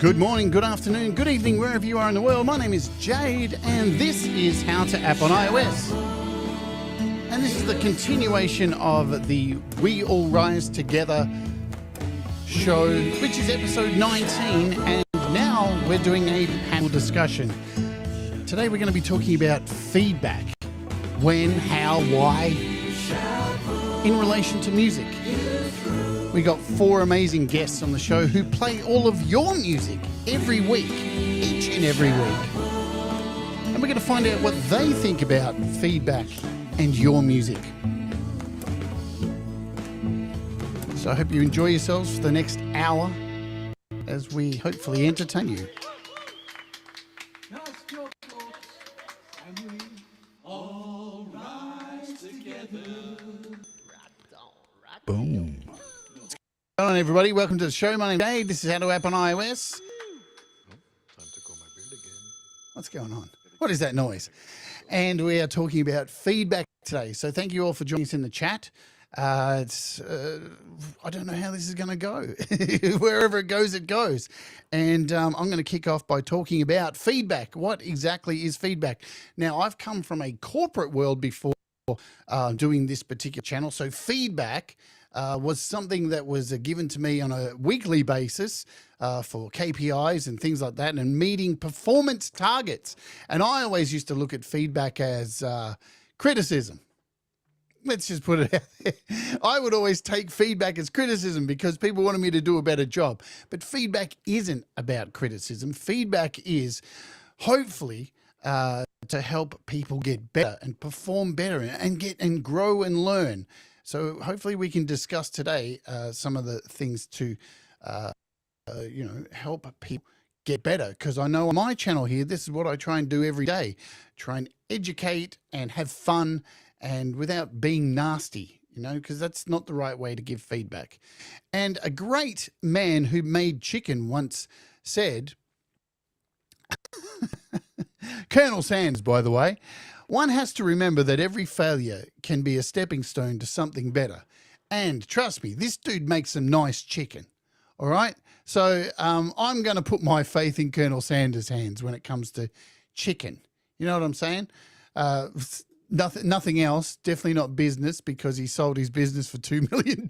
Good morning, good afternoon, good evening, wherever you are in the world. My name is Jade, and this is How to App on iOS. And this is the continuation of the We All Rise Together show, which is episode 19, and now we're doing a panel discussion. Today we're going to be talking about feedback. When, how, why, in relation to music. We got 4 amazing guests on the show who play all of your music every week, each and every week. And we're going to find out what they think about feedback and your music. So I hope you enjoy yourselves for the next hour as we hopefully entertain you. Boom. Hello everybody, welcome to the show. My name's Jade. This is How to App on iOS. Time to grow my beard again. What's going on? What is that noise? And we are talking about feedback today. So thank you all for joining us in the chat. I don't know how this is going to go. Wherever it goes, it goes. And I'm going to kick off by talking about feedback. What exactly is feedback? Now, I've come from a corporate world before doing this particular channel. So feedback was something that was given to me on a weekly basis for KPIs and things like that, and meeting performance targets. And I always used to look at feedback as criticism. Let's just put it out there. I would always take feedback as criticism because people wanted me to do a better job. But feedback isn't about criticism. Feedback is hopefully to help people get better and perform better and grow and learn. So hopefully we can discuss today some of the things to help people get better, because I know on my channel here, this is what I try and do every day. Try and educate and have fun, and without being nasty, because that's not the right way to give feedback. And a great man who made chicken once said, Colonel Sanders, by the way, one has to remember that every failure can be a stepping stone to something better. And trust me, this dude makes some nice chicken. All right. So I'm going to put my faith in Colonel Sanders' hands when it comes to chicken. You know what I'm saying? Nothing else. Definitely not business, because he sold his business for $2 million.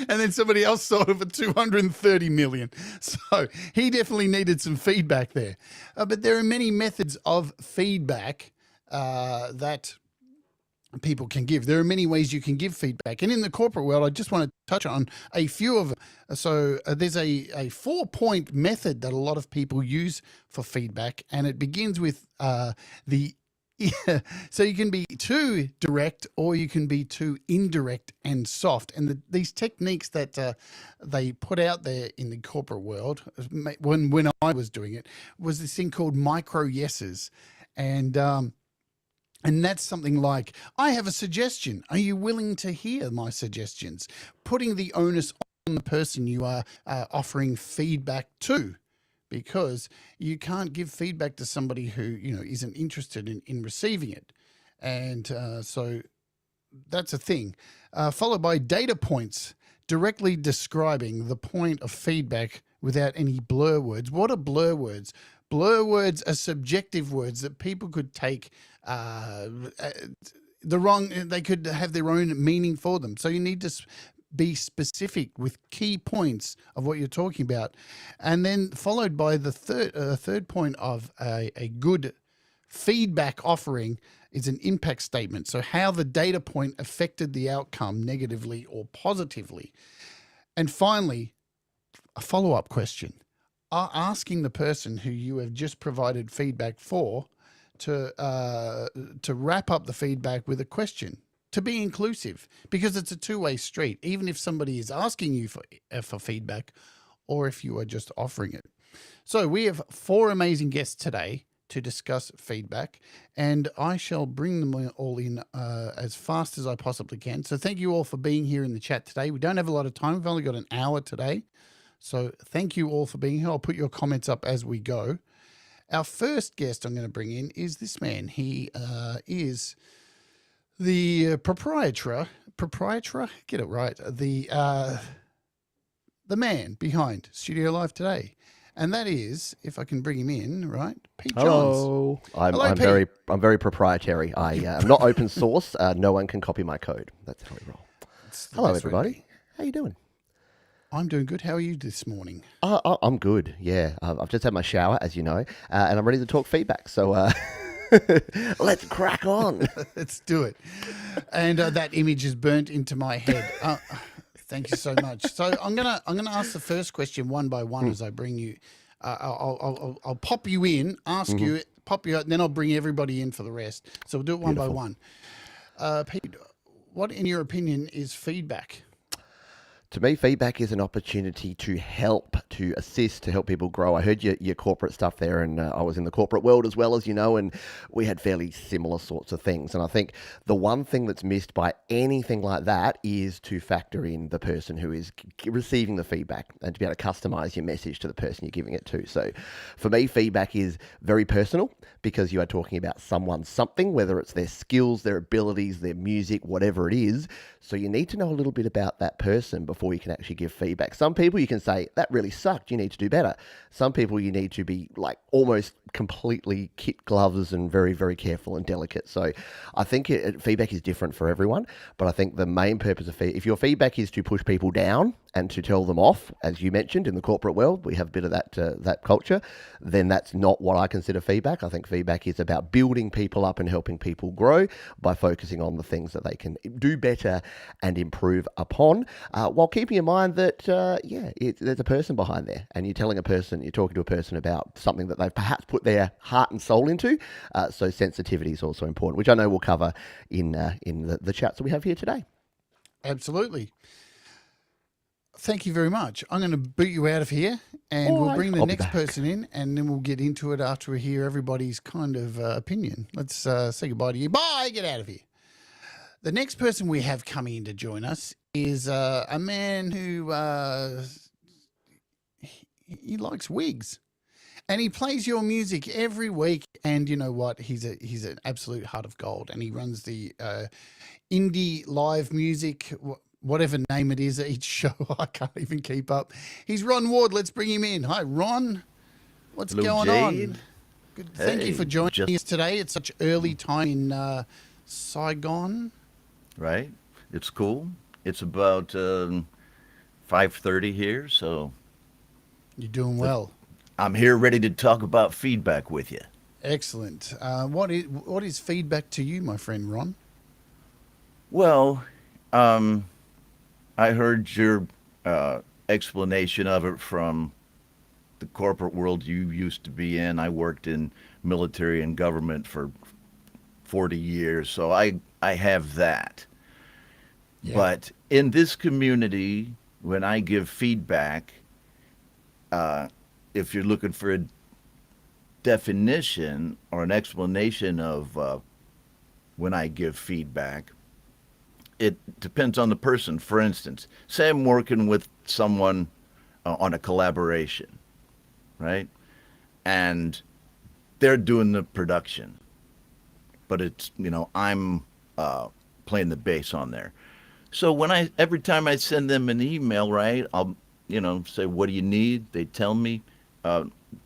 And then somebody else sold it for $230 million. So he definitely needed some feedback there. But there are many methods of feedback that people can give. There are many ways you can give feedback. And in the corporate world, I just want to touch on a few of them. So there's a 4-point method that a lot of people use for feedback. And it begins with so you can be too direct, or you can be too indirect and soft. And these techniques that they put out there in the corporate world, when I was doing it, was this thing called micro yeses. And that's something like, I have a suggestion. Are you willing to hear my suggestions? Putting the onus on the person you are offering feedback to. Because you can't give feedback to somebody who, isn't interested in receiving it. And so that's a thing. Followed by data points, directly describing the point of feedback without any blur words. What are blur words? Blur words are subjective words that people could take they could have their own meaning for them. So you need to be specific with key points of what you're talking about. And then followed by the third point of a good feedback offering is an impact statement. So how the data point affected the outcome negatively or positively. And finally, a follow-up question. Asking the person who you have just provided feedback for to wrap up the feedback with a question. To be inclusive, because it's a two-way street, even if somebody is asking you for feedback or if you are just offering it. So we have 4 amazing guests today to discuss feedback, and I shall bring them all in as fast as I possibly can. So thank you all for being here in the chat today. We don't have a lot of time. We've only got an hour today. So thank you all for being here. I'll put your comments up as we go. Our first guest I'm going to bring in is this man. He is the proprietor, get it right, the the man behind Studio Live today. And that is, if I can bring him in, right, Pete Johns. Hello. Hello, I'm Pete. very proprietary. I'm not open source. No one can copy my code. That's how we roll. It's the Hello, best way to everybody. be. How you doing? I'm doing good. How are you this morning? I'm good. Yeah, I've just had my shower, as you know, and I'm ready to talk feedback. So let's crack on. Let's do it. And that image is burnt into my head. Thank you so much. So I'm gonna ask the first question one by one as I bring you. I'll pop you in, ask you, pop you out, and then I'll bring everybody in for the rest. So we'll do it one by one. Pete, what in your opinion is feedback? To me, feedback is an opportunity to help, to assist, to help people grow. I heard your corporate stuff there, and I was in the corporate world as well, as you know, and we had fairly similar sorts of things. And I think the one thing that's missed by anything like that is to factor in the person who is receiving the feedback and to be able to customize your message to the person you're giving it to. So for me, feedback is very personal because you are talking about someone's something, whether it's their skills, their abilities, their music, whatever it is. So you need to know a little bit about that person before you can actually give feedback. Some people you can say, that really sucked, you need to do better. Some people you need to be like almost completely kit gloves and very, very careful and delicate. So I think feedback is different for everyone, but I think the main purpose of if your feedback is to push people down and to tell them off, as you mentioned in the corporate world, we have a bit of that culture, then that's not what I consider feedback. I think feedback is about building people up and helping people grow by focusing on the things that they can do better and improve upon, while keeping in mind that, there's a person behind there, and you're talking to a person about something that they've perhaps put their heart and soul into. So sensitivity is also important, which I know we'll cover in the chats that we have here today. Absolutely. Thank you very much. I'm going to boot you out of here, and we'll bring the next person in, and then we'll get into it after we hear everybody's kind of opinion. Let's say goodbye to you. Bye. Get out of here. The next person we have coming in to join us is a man who he likes wigs, and he plays your music every week. And you know what? He's an absolute heart of gold, and he runs the indie live music, whatever name it is at each show. I can't even keep up. He's Ron Ward. Let's bring him in. Hi, Ron. What's going Jade. on? Good. Thank you for joining us today. It's such early time in Saigon. Right. It's cool. It's about 5:30 here, so You're doing well. I'm here ready to talk about feedback with you. Excellent. What is feedback to you, my friend Ron? Well, I heard your explanation of it from the corporate world you used to be in. I worked in military and government for 40 years, so I have that. Yeah. But in this community, when I give feedback, if you're looking for a definition or an explanation of when I give feedback, it depends on the person. For instance, say I'm working with someone on a collaboration, right? And they're doing the production, but it's, I'm playing the bass on there. So every time I send them an email, right, I'll, say, what do you need? They tell me.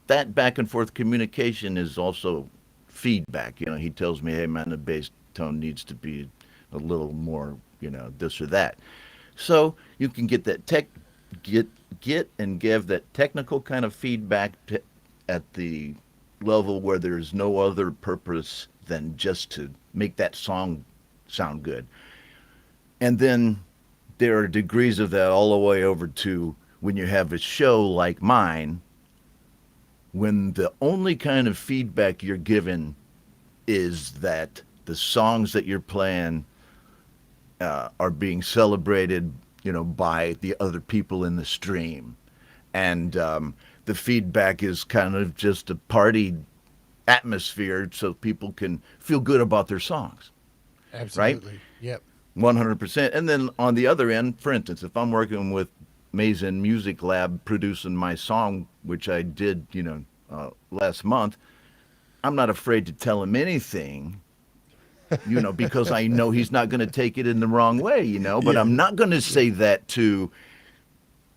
That back and forth communication is also feedback. He tells me, hey man, the bass tone needs to be a little more, this or that. So you can get that get and give that technical kind of feedback at the level where there's no other purpose than just to make that song sound good. And then there are degrees of that all the way over to when you have a show like mine, when the only kind of feedback you're given is that the songs that you're playing are being celebrated, by the other people in the stream. And the feedback is kind of just a party atmosphere so people can feel good about their songs. Absolutely. Right? Yep. 100%. And then on the other end, for instance, if I'm working with Mason Music Lab producing my song, which I did, last month, I'm not afraid to tell him anything, because I know he's not going to take it in the wrong way, but I'm not going to say that to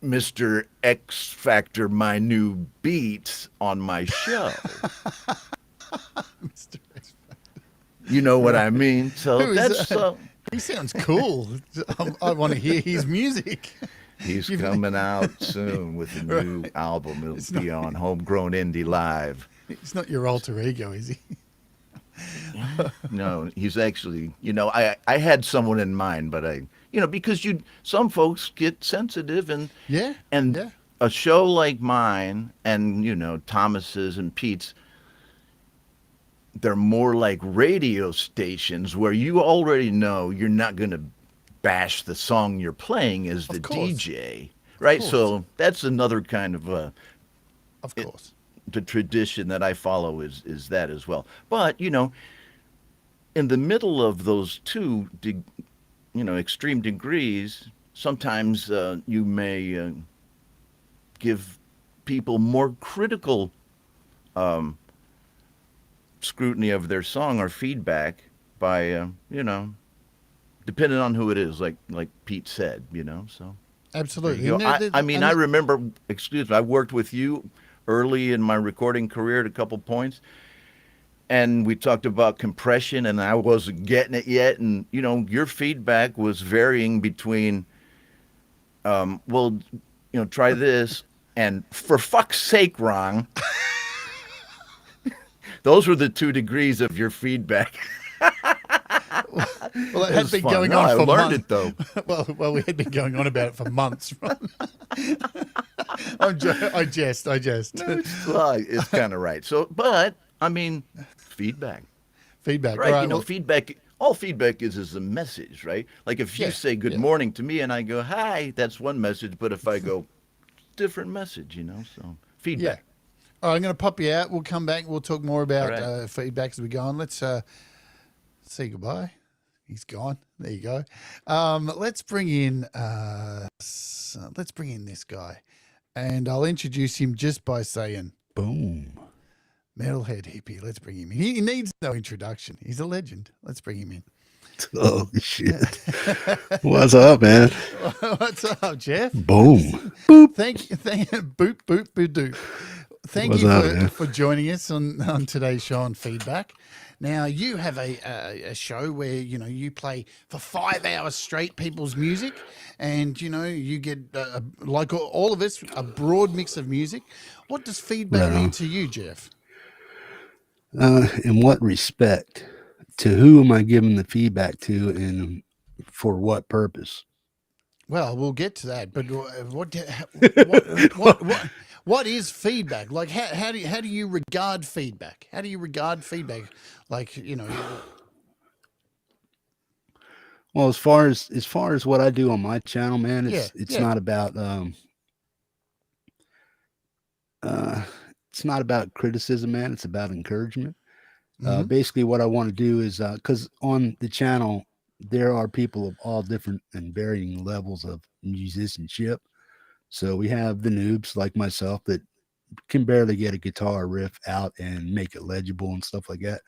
Mr. X Factor my new beats on my show. Mr. X. You know what I Right. mean? So Who is that's He sounds cool. I want to hear his music. he's You've- coming out soon with a new album. It'll It's be not- on Homegrown Indie Live. It's not your alter ego, is he? No, he's actually, I had someone in mind, but because some folks get sensitive Yeah. and yeah. a show like mine and, Thomas's and Pete's, they're more like radio stations where you already know you're not going to bash the song you're playing as the Of course. DJ, right? course. So that's another kind of Of course. the tradition that I follow is that as well. But in the middle of those two, extreme degrees, sometimes you may give people more critical scrutiny of their song or feedback by, depending on who it is, like Pete said, So. Absolutely. You know, And I mean, and I remember, excuse me, I worked with you early in my recording career at a couple points, and we talked about compression, and I wasn't getting it yet. And, your feedback was varying between, try this, and for fuck's sake, Ron. Those were the 2 degrees of your feedback. Well, it had been fun. going No, on I for learned months. it, though. Well, we had been going on about it for months. I jest. It's kind of right. So, but, I mean, feedback. Feedback. Right, Right. Well, feedback. All feedback is a message, right? Like if you Yeah, say good yeah. morning to me and I go hi, that's one message. But if I go, different message, So yeah. feedback. All right, I'm going to pop you out. We'll come back. We'll talk more about All right. feedback as we go on. Let's say goodbye. He's gone. There you go. Let's bring in this guy, and I'll introduce him just by saying, "Boom." Metalhead hippie. Let's bring him in. He needs no introduction. He's a legend. Let's bring him in. Oh shit! What's up, man? What's up, Jeff? Boom. Thank you. Boop, boop, boop, doop. Thank What's you up, for, man? for joining us on today's show on Feedback. Now, you have a show where, you play for 5 hours straight people's music, and, you get, like all of us, a broad mix of music. What does feedback Right on. mean to you, Jeff? In what respect? To who am I giving the feedback to, and for what purpose? Well, we'll get to that, but what is feedback? Like, how do you regard feedback? How do you regard feedback? Like, Well, as far as what I do on my channel, man, it's yeah. not about it's not about criticism, man. It's about encouragement. Mhm. Basically, what I want to do is because on the channel there are people of all different and varying levels of musicianship. So we have the noobs like myself that can barely get a guitar riff out and make it legible and stuff like that.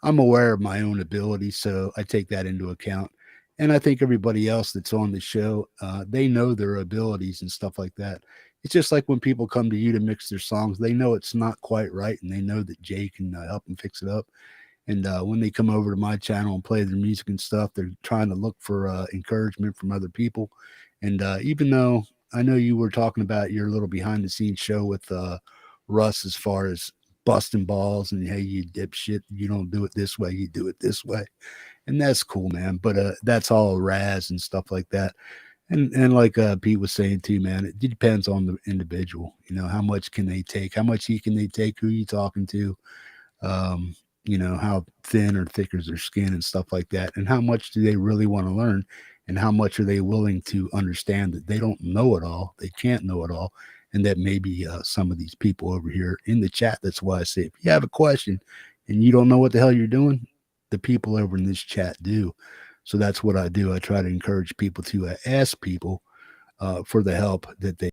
I'm aware of my own ability, so I take that into account. And I think everybody else that's on the show, they know their abilities and stuff like that. It's just like when people come to you to mix their songs, they know it's not quite right, and they know that Jay can help them fix it up. And when they come over to my channel and play their music and stuff, they're trying to look for encouragement from other people. And even though I know you were talking about your little behind the scenes show with Russ as far as busting balls and, hey, you dipshit, you don't do it this way, you do it this way. And that's cool, man. But that's all Raz and stuff like that. And like Pete was saying too, man, it depends on the individual. How much can they take? How much heat can they take? Who are you talking to? How thin or thick is their skin and stuff like that. And how much do they really want to learn? And how much are they willing to understand that they don't know it all? They can't know it all. And that maybe some of these people over here in the chat, that's why I say, if you have a question and you don't know what the hell you're doing, the people over in this chat do. So that's what I do. I try to encourage people to ask people for the help that they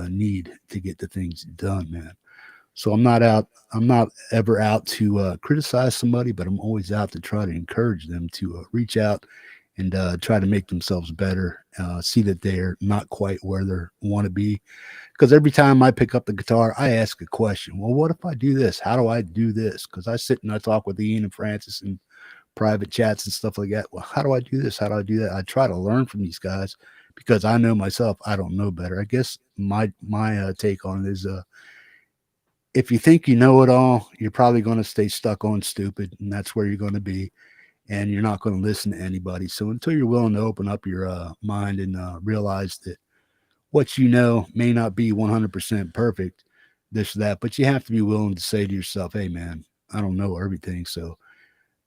need to get the things done, man. So I'm not ever out to criticize somebody, but I'm always out to try to encourage them to reach out and try to make themselves better, see that they're not quite where they want to be. Because every time I pick up the guitar, I ask a question. Well, what if I do this? How do I do this? Because I sit and I talk with Ian and Francis and private chats and stuff like that. Well, how do I do this? How do I do that? I try to learn from these guys because I know myself, I don't know better. I guess my take on it is if you think you know it all, you're probably going to stay stuck on stupid, and that's where you're going to be, and you're not going to listen to anybody. So until you're willing to open up your mind and realize that what you know may not be 100% perfect, this or that, but you have to be willing to say to yourself, hey, man, I don't know everything. So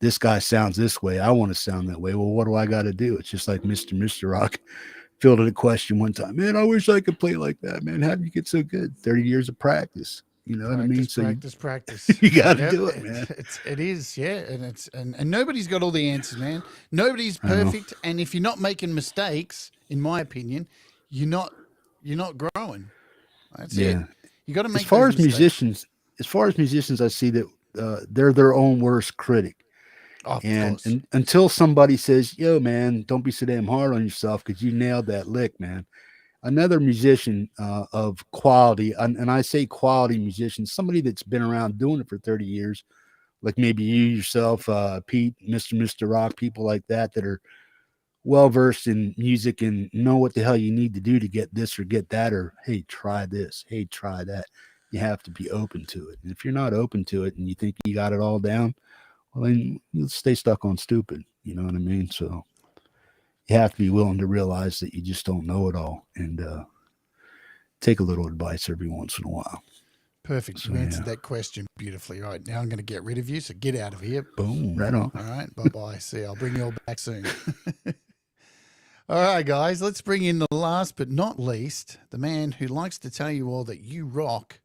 this guy sounds this way. I want to sound that way. Well, what do I got to do? It's just like Mr. Rock fielded a question one time. Man, I wish I could play like that, man. How did you get so good? 30 years of practice. You know what I mean? So Practice. you got to do it, man. It is, yeah. And nobody's got all the answers, man. Nobody's perfect. And if you're not making mistakes, in my opinion, you're not growing. That's it. You got to make as far those as mistakes. musicians, I see that they're their own worst critic. Oh, And until somebody says, yo, man, don't be so damn hard on yourself because you nailed that lick, man. Another musician of quality, and I say quality musician, somebody that's been around doing it for 30 years, like maybe you yourself, Pete, Mr. Rock, people like that are well-versed in music and know what the hell you need to do to get this or get that, or, hey, try this, hey, try that. You have to be open to it. And if you're not open to it and you think you got it all down, well, then you'll stay stuck on stupid. You know what I mean? So you have to be willing to realize that you just don't know it all and take a little advice every once in a while. Perfect. You answered that question beautifully. Right, now I'm going to get rid of you, so get out of here. Boom. Right on. All right, bye-bye. See, I'll bring you all back soon. All right, guys, let's bring in the last but not least, the man who likes to tell you all that you rock,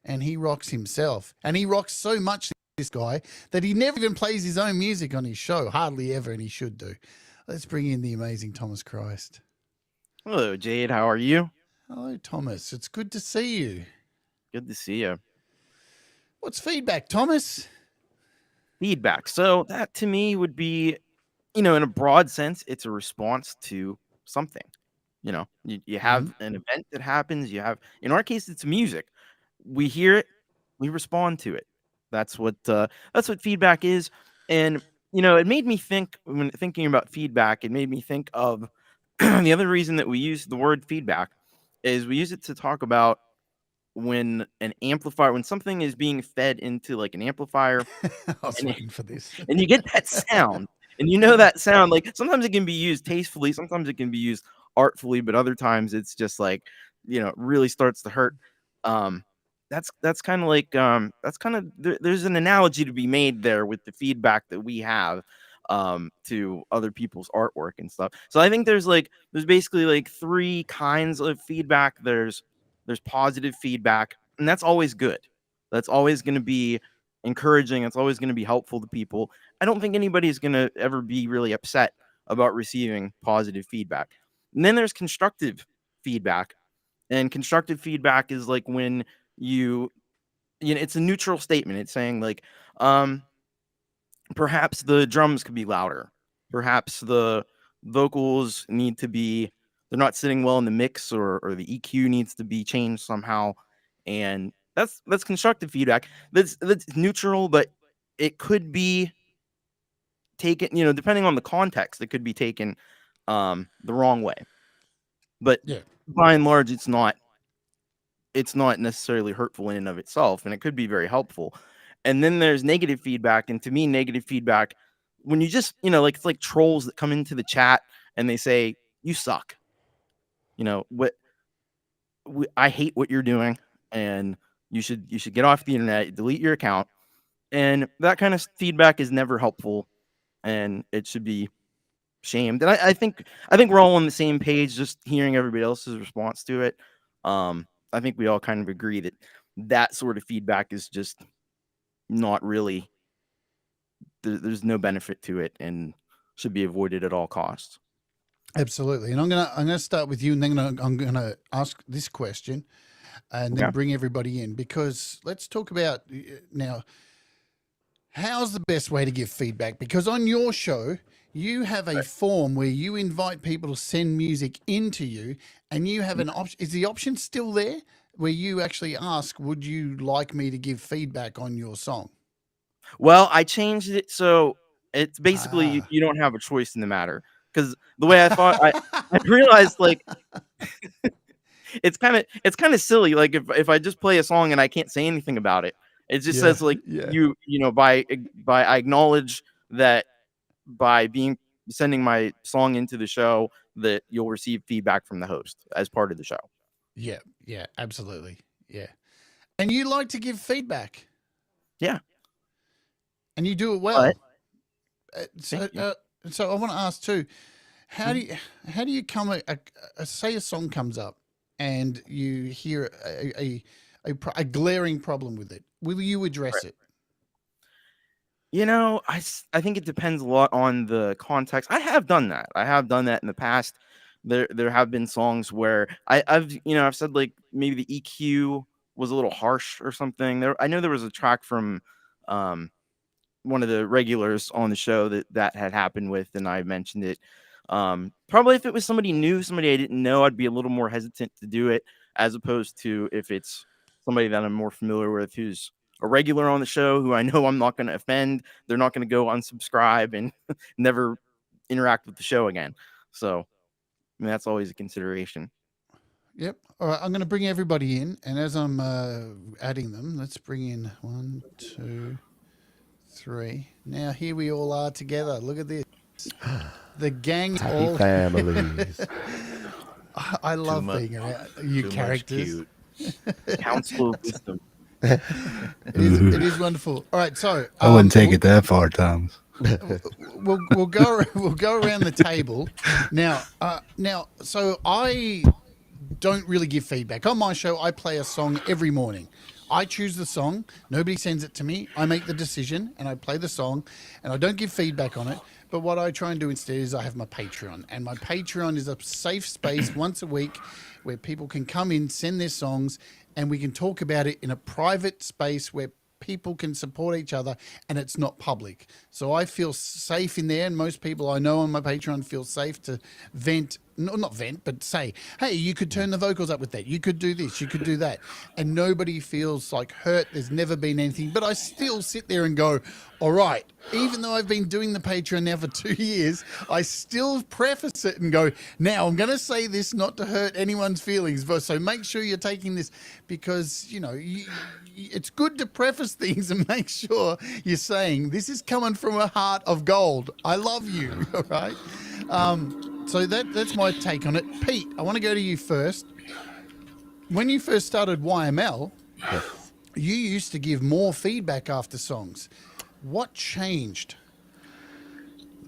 and he rocks himself. And he rocks so much, this guy, that he never even plays his own music on his show. Hardly ever, and he should do. Let's bring in the amazing Thomas Christ. Hello, Jade. How are you? Hello, Thomas. It's good to see you. Good to see you. What's feedback, Thomas? Feedback. So that to me would be, in a broad sense, it's a response to something. You have an event that happens. You have, in our case, it's music. We hear it, we respond to it. That's what feedback is. And it made me think, when thinking about feedback, it made me think of the other reason that we use the word feedback is we use it to talk about when something is being fed into like an amplifier. I was waiting for this. And you get that sound. And that sound, like sometimes it can be used tastefully, sometimes it can be used artfully, but other times it's just like, really starts to hurt. That's kind of like there's an analogy to be made there with the feedback that we have to other people's artwork and stuff. So I think there's basically like three kinds of feedback. There's positive feedback, and that's always good. That's always going to be encouraging. It's always going to be helpful to people. I don't think anybody's going to ever be really upset about receiving positive feedback. And then there's constructive feedback. And constructive feedback is like when it's a neutral statement. It's saying like, perhaps the drums could be louder. Perhaps the vocals need to be, they're not sitting well in the mix, or the EQ needs to be changed somehow. And that's constructive feedback. That's neutral, but it could be taken, depending on the context, it could be taken the wrong way. But by and large, it's not necessarily hurtful in and of itself, and it could be very helpful. And then there's negative feedback, and to me, negative feedback, when you just, it's like trolls that come into the chat and they say, you suck. I hate what you're doing, and you should get off the internet, delete your account. And that kind of feedback is never helpful, and it should be shamed. And I think we're all on the same page, just hearing everybody else's response to it. I think we all kind of agree that sort of feedback is just not really, there's no benefit to it and should be avoided at all costs. Absolutely. And I'm gonna start with you, and then I'm gonna ask this question, and then bring everybody in, because let's talk about now, how's the best way to give feedback? Because on your show, You have a form where you invite people to send music into you, and you have an option. Is the option still there where you actually ask, would you like me to give feedback on your song? Well, I changed it so it's basically Ah. you don't have a choice in the matter. Because the way I thought, I realized like it's kind of silly. Like if I just play a song and I can't say anything about it, it just Yeah, says like yeah. by I acknowledge that by sending my song into the show that you'll receive feedback from the host as part of the show. Yeah, yeah, absolutely. Yeah. And you like to give feedback, Yeah, and you do it well. but So, thank you. so I want to ask too, how do you come say a song comes up and you hear a glaring problem with it? Will you address it? I think it depends a lot on the context. I have done that. I have done that in the past. There have been songs where I've said like maybe the EQ was a little harsh or something. I know there was a track from one of the regulars on the show that had happened with, and I mentioned it. Probably if it was somebody new, somebody I didn't know, I'd be a little more hesitant to do it, as opposed to if it's somebody that I'm more familiar with, who's a regular on the show, who I know I'm not going to offend. They're not going to go unsubscribe and never interact with the show again. So, I mean, that's always a consideration. Yep. All right. I'm going to bring everybody in, and as I'm adding them, let's bring in 1, 2, 3. Now here we all are together. Look at this. The gang's Happy all families. I love much- being around you Too much characters. cute. Council of Wisdom. It is wonderful. All right, so I wouldn't take it that far, Thomas. We'll go around the table now. So I don't really give feedback on my show. I play a song every morning. I choose the song. Nobody sends it to me. I make the decision and I play the song, and I don't give feedback on it. But what I try and do instead is I have my Patreon, and my Patreon is a safe space once a week where people can come in, send their songs, and we can talk about it in a private space where people can support each other and it's not public. So I feel safe in there, and most people I know on my Patreon feel safe to vent, not vent, but say, hey, you could turn the vocals up with that. You could do this, you could do that. And nobody feels like hurt. There's never been anything, but I still sit there and go, all right, even though I've been doing the Patreon now for 2 years, I still preface it and go, now I'm going to say this not to hurt anyone's feelings. So make sure you're taking this, because, it's good to preface things and make sure you're saying this is coming from a heart of gold. I love you. All right. So that's my take on it. Pete, I want to go to you first. When you first started YML, you used to give more feedback after songs. What changed?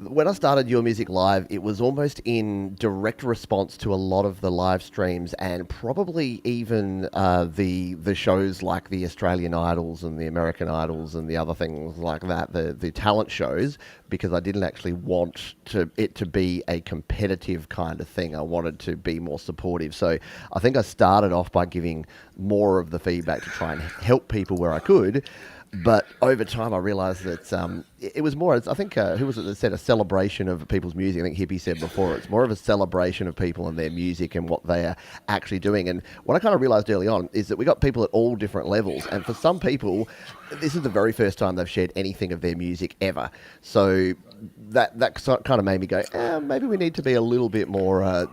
When I started Your Music Live, it was almost in direct response to a lot of the live streams, and probably even the shows like the Australian Idols and the American Idols and the other things like that, the talent shows, because I didn't actually want it to be a competitive kind of thing. I wanted to be more supportive. So I think I started off by giving more of the feedback to try and help people where I could. But over time, I realised that it was more, I think, who was it that said a celebration of people's music? I think Hippie said before, it's more of a celebration of people and their music and what they are actually doing. And what I kind of realised early on is that we got people at all different levels. And for some people, this is the very first time they've shared anything of their music ever. So that kind of made me go, maybe we need to be a little bit more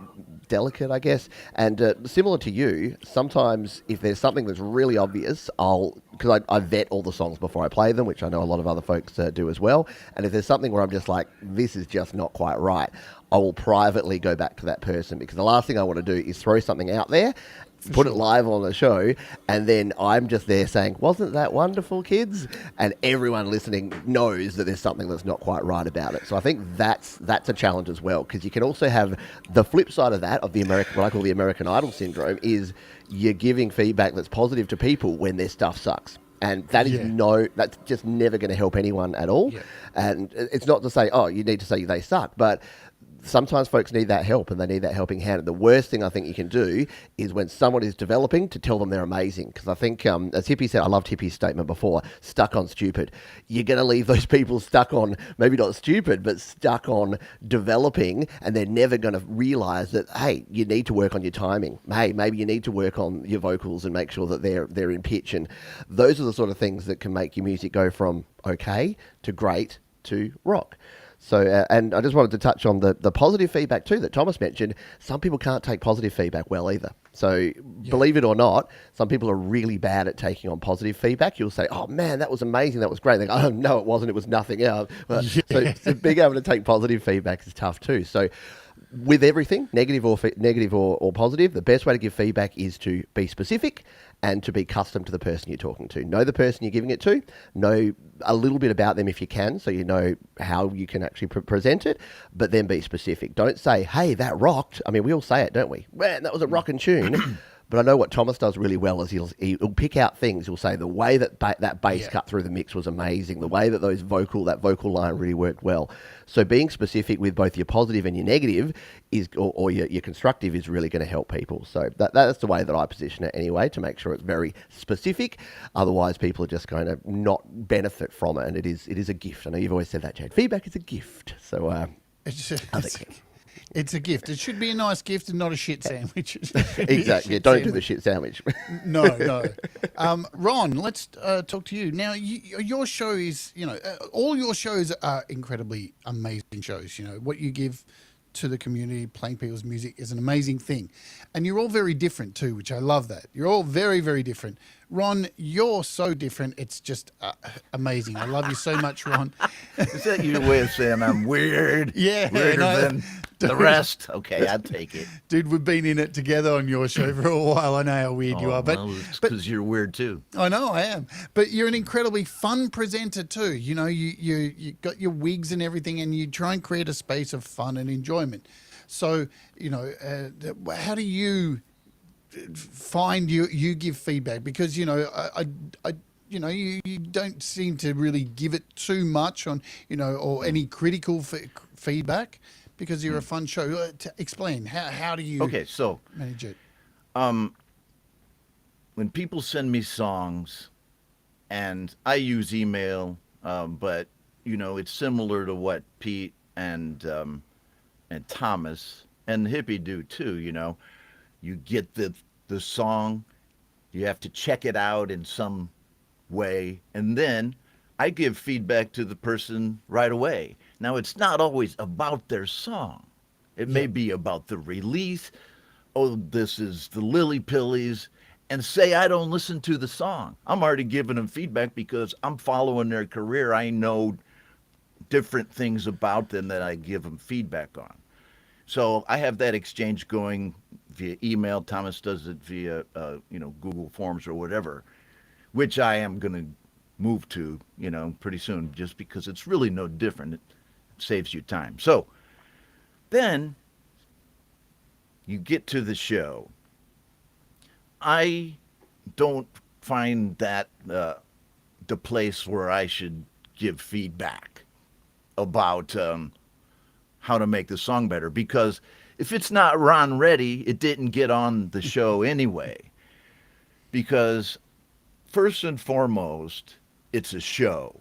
delicate, I guess. And similar to you, sometimes if there's something that's really obvious, because I vet all the songs before I play them, which I know a lot of other folks do as well. And if there's something where I'm just like, this is just not quite right, I will privately go back to that person, because the last thing I want to do is throw something out there, put it live on the show, and then I'm just there saying, wasn't that wonderful, kids? And everyone listening knows that there's something that's not quite right about it. So I think that's a challenge as well, because you can also have the flip side of that, of what I call the American Idol syndrome, is you're giving feedback that's positive to people when their stuff sucks. And that is that's just never going to help anyone at all. Yeah. And it's not to say, you need to say they suck, but sometimes folks need that help, and they need that helping hand. And the worst thing I think you can do is when someone is developing to tell them they're amazing. Because I think, as Hippie said, I loved Hippie's statement before, stuck on stupid. You're going to leave those people stuck on, maybe not stupid, but stuck on developing, and they're never going to realize that, hey, you need to work on your timing. Hey, maybe you need to work on your vocals and make sure that they're in pitch. And those are the sort of things that can make your music go from okay to great to rock. So, and I just wanted to touch on the positive feedback too that Thomas mentioned. Some people can't take positive feedback well either. So, believe it or not, some people are really bad at taking on positive feedback. You'll say, oh man, that was amazing, that was great. They go, oh no, it wasn't, it was nothing else. But, so being able to take positive feedback is tough too. So, with everything, negative or positive, the best way to give feedback is to be specific and to be custom to the person you're talking to. Know the person you're giving it to. Know a little bit about them if you can, so you know how you can actually present it, but then be specific. Don't say, hey, that rocked. I mean, we all say it, don't we? Man, that was a rockin' tune. But I know what Thomas does really well is he'll pick out things. He'll say the way that that bass cut through the mix was amazing. The way that that vocal line really worked well. So being specific with both your positive and your negative is, or your constructive is really going to help people. So that's the way that I position it anyway, to make sure it's very specific. Otherwise, people are just going to not benefit from it. And it is a gift. I know you've always said that, Jade. Feedback is a gift. So it's a gift. It should be a nice gift and not a shit sandwich. Exactly. Yeah, don't do the shit sandwich. No. Ron, let's talk to you. Now, your show is, all your shows are incredibly amazing shows. What you give to the community, playing people's music is an amazing thing. And you're all very different too, which I love that. You're all very, very different. Ron, you're so different. It's just amazing. I love you so much, Ron. Is that your way of saying I'm weird? Yeah. Weirder than the rest? Okay, I'll take it. Dude, we've been in it together on your show for a while. I know how weird you are. But it's because you're weird too. I know I am. But you're an incredibly fun presenter too. You got your wigs and everything, and you try and create a space of fun and enjoyment. So, how do you find you give feedback? Because, you don't seem to really give it too much on, or any critical feedback, because you're a fun show. Explain, how do you manage it? When people send me songs, and I use email, but, it's similar to what Pete and Thomas and Hippie do too, You get the song, you have to check it out in some way, and then I give feedback to the person right away. Now, it's not always about their song. It may be about the release. Oh, this is the Lily Pillies. And say I don't listen to the song. I'm already giving them feedback because I'm following their career. I know different things about them that I give them feedback on. So I have that exchange going via email. Thomas does it via, Google Forms or whatever, which I am going to move to, pretty soon, just because it's really no different. It saves you time. So then you get to the show. I don't find that the place where I should give feedback about how to make the song better, because if it's not Ron ready, it didn't get on the show anyway. Because first and foremost, it's a show.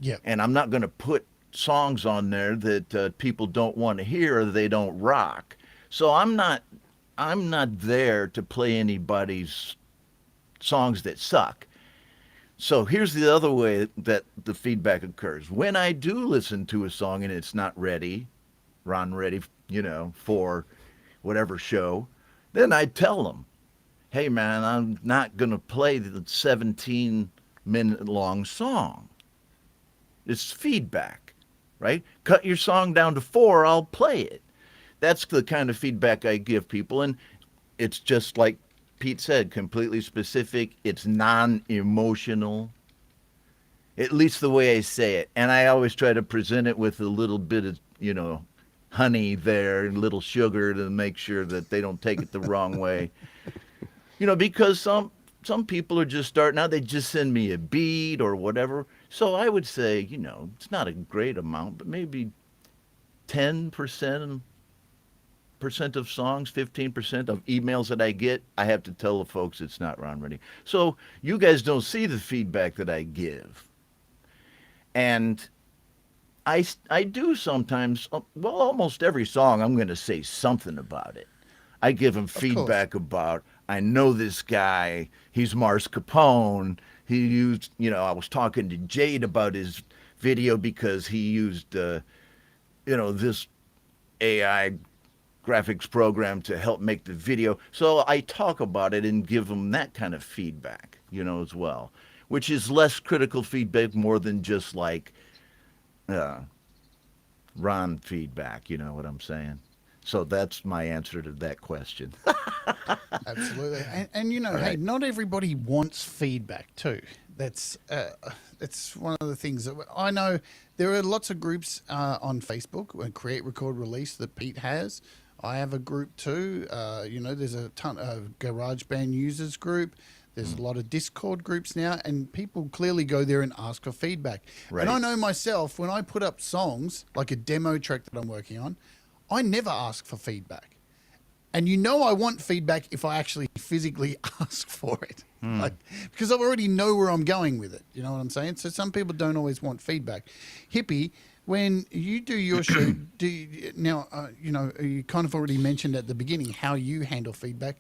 Yeah. And I'm not going to put songs on there that people don't want to hear or they don't rock. So I'm not there to play anybody's songs that suck. So here's the other way that the feedback occurs. When I do listen to a song and it's not ready, Ron ready, for whatever show, then I tell them, hey man, I'm not going to play the 17-minute long song. It's feedback, right? Cut your song down to 4, I'll play it. That's the kind of feedback I give people. And it's just like Pete said, completely specific. It's non-emotional, at least the way I say it. And I always try to present it with a little bit of, honey there and little sugar to make sure that they don't take it the wrong way. Because some people are just starting out. They just send me a beat or whatever. So I would say, it's not a great amount, but maybe 10% percent of songs, 15% of emails that I get, I have to tell the folks it's not round ready. So you guys don't see the feedback that I give. And I do sometimes, well, almost every song, I'm going to say something about it. I give him Of course. feedback about, I know this guy, he's Mars Capone. He used, I was talking to Jade about his video because he used, this AI graphics program to help make the video. So I talk about it and give them that kind of feedback, as well, which is less critical feedback, more than just like uh, Ron feedback. You know what I'm saying? So that's my answer to that question. Absolutely. And All hey, right. not everybody wants feedback too. That's one of the things that I know. There are lots of groups on Facebook, Create, Record, Release, that Pete has. I have a group too. There's a ton of GarageBand users group. There's a lot of Discord groups now, and people clearly go there and ask for feedback. Right. And I know myself, when I put up songs, like a demo track that I'm working on, I never ask for feedback. And I want feedback if I actually physically ask for it. Because I already know where I'm going with it. You know what I'm saying? So some people don't always want feedback. Hippie, when you do your show, you kind of already mentioned at the beginning how you handle feedback.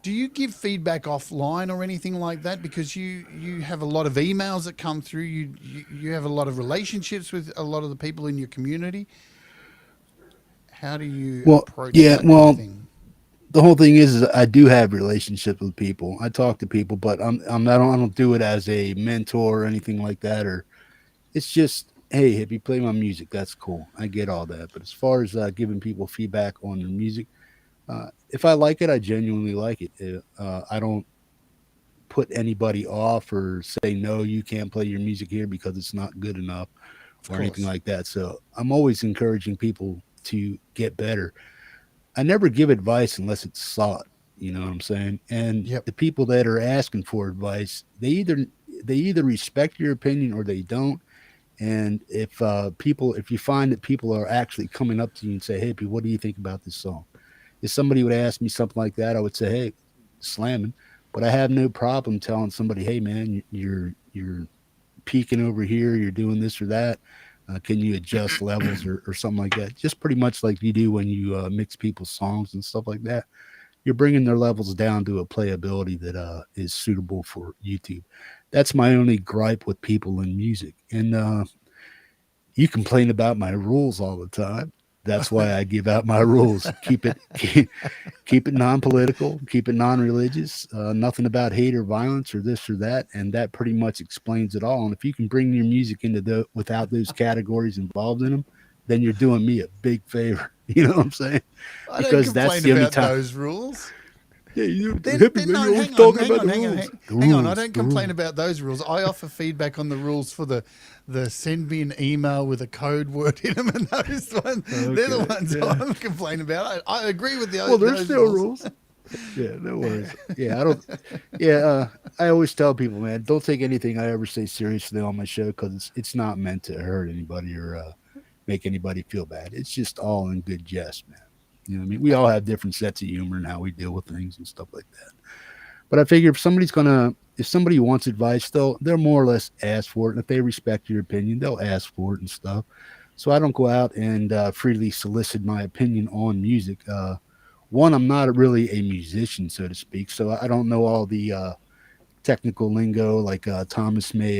Do you give feedback offline or anything like that? Because you have a lot of emails that come through. You have a lot of relationships with a lot of the people in your community. How do you Well, approach yeah, that kind of thing? the whole thing is I do have relationships with people. I talk to people, but I don't do it as a mentor or anything like that. Or it's just, hey, hippie, play my music. That's cool. I get all that. But as far as giving people feedback on their music, if I like it, I genuinely like it. I don't put anybody off or say no, you can't play your music here because it's not good enough Of or anything course. like that. So I'm always encouraging people to get better. I never give advice unless it's sought. You know what I'm saying? And Yep. the people that are asking for advice, they either respect your opinion or they don't. And if you find that people are actually coming up to you and say, "Hey, what do you think about this song?" If somebody would ask me something like that, I would say, "Hey, slamming." But I have no problem telling somebody, "Hey, man, you're peaking over here. You're doing this or that. Can you adjust levels or something like that?" Just pretty much like you do when you mix people's songs and stuff like that. You're bringing their levels down to a playability that is suitable for YouTube. That's my only gripe with people in music. And you complain about my rules all the time. That's why I give out my rules. Keep it non-political, keep it non-religious, nothing about hate or violence or this or that, and that pretty much explains it all. And if you can bring your music into without those categories involved in them, then you're doing me a big favor. You know what I'm saying? I don't Because that's complain the only about time. those rules. Yeah, you Then, hippie then man, no, you're always hang on, talking hang about on, the hang on, rules. The hang on. I rules, don't the complain rules. about those rules. I offer feedback on the rules for the send me an email with a code word in them, and those ones. They're the Okay, ones yeah. I'm complaining about. I agree with Well, there's those still rules. rules. Yeah, no worries. Yeah, I don't. Yeah, I always tell people, man, don't take anything I ever say seriously on my show because it's not meant to hurt anybody or make anybody feel bad. It's just all in good jest, man. You know what I mean? We all have different sets of humor and how we deal with things and stuff like that. But I figure if somebody wants advice, they'll more or less ask for it. And if they respect your opinion, they'll ask for it and stuff. So I don't go out and freely solicit my opinion on music. One, I'm not really a musician, so to speak, so I don't know all the technical lingo like Thomas may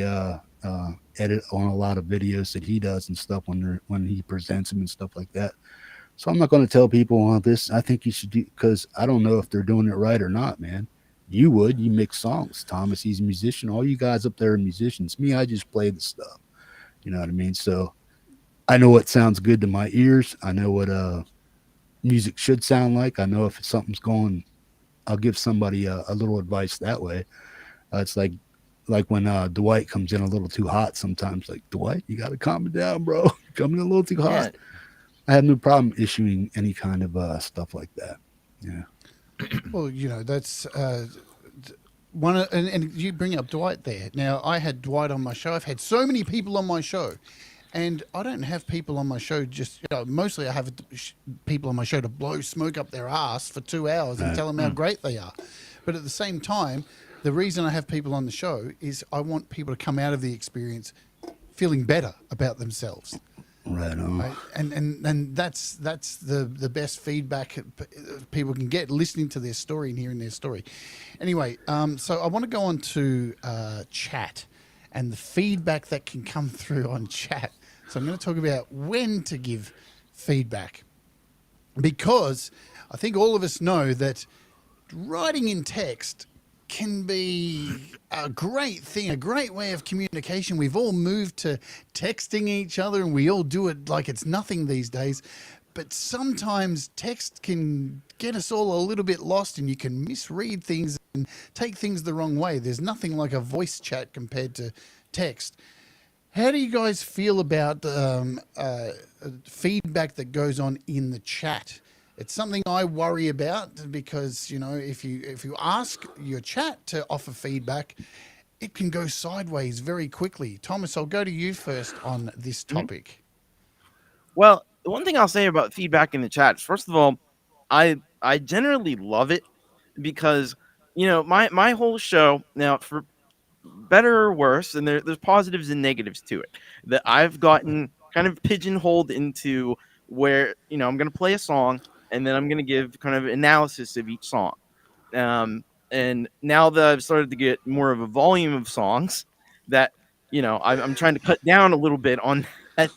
edit on a lot of videos that he does and stuff when he presents them and stuff like that. So I'm not going to tell people this. I think you should do because I don't know if they're doing it right or not, man. You mix songs. Thomas, he's a musician. All you guys up there are musicians. Me, I just play the stuff. You know what I mean? So I know what sounds good to my ears. I know what music should sound like. I know if something's going, I'll give somebody a little advice that way. It's like when Dwight comes in a little too hot sometimes. Like Dwight, you got to calm it down, bro. You're coming in a little too hot. Yeah. I have no problem issuing any kind of stuff like that. Yeah. Well, that's and you bring up Dwight there. Now, I had Dwight on my show. I've had so many people on my show, And I don't have people on my show just, mostly I have people on my show to blow smoke up their ass for 2 hours and tell them how great they are. But at the same time, the reason I have people on the show is I want people to come out of the experience feeling better about themselves. Right on. Right? And that's the best feedback people can get listening to their story and hearing their story. Anyway, so I want to go on to chat and the feedback that can come through on chat. So I'm going to talk about when to give feedback, because I think all of us know that writing in text can be a great thing, a great way of communication. We've all moved to texting each other and we all do it like it's nothing these days. But sometimes text can get us all a little bit lost and you can misread things and take things the wrong way. There's nothing like a voice chat compared to text. How do you guys feel about feedback that goes on in the chat? It's something I worry about because, if you ask your chat to offer feedback, it can go sideways very quickly. Thomas, I'll go to you first on this topic. Well, the one thing I'll say about feedback in the chat is, first of all, I generally love it because, my whole show, now for better or worse, and there's positives and negatives to it, that I've gotten kind of pigeonholed into where, I'm going to play a song and then I'm going to give kind of analysis of each song. And now that I've started to get more of a volume of songs that, I'm trying to cut down a little bit on that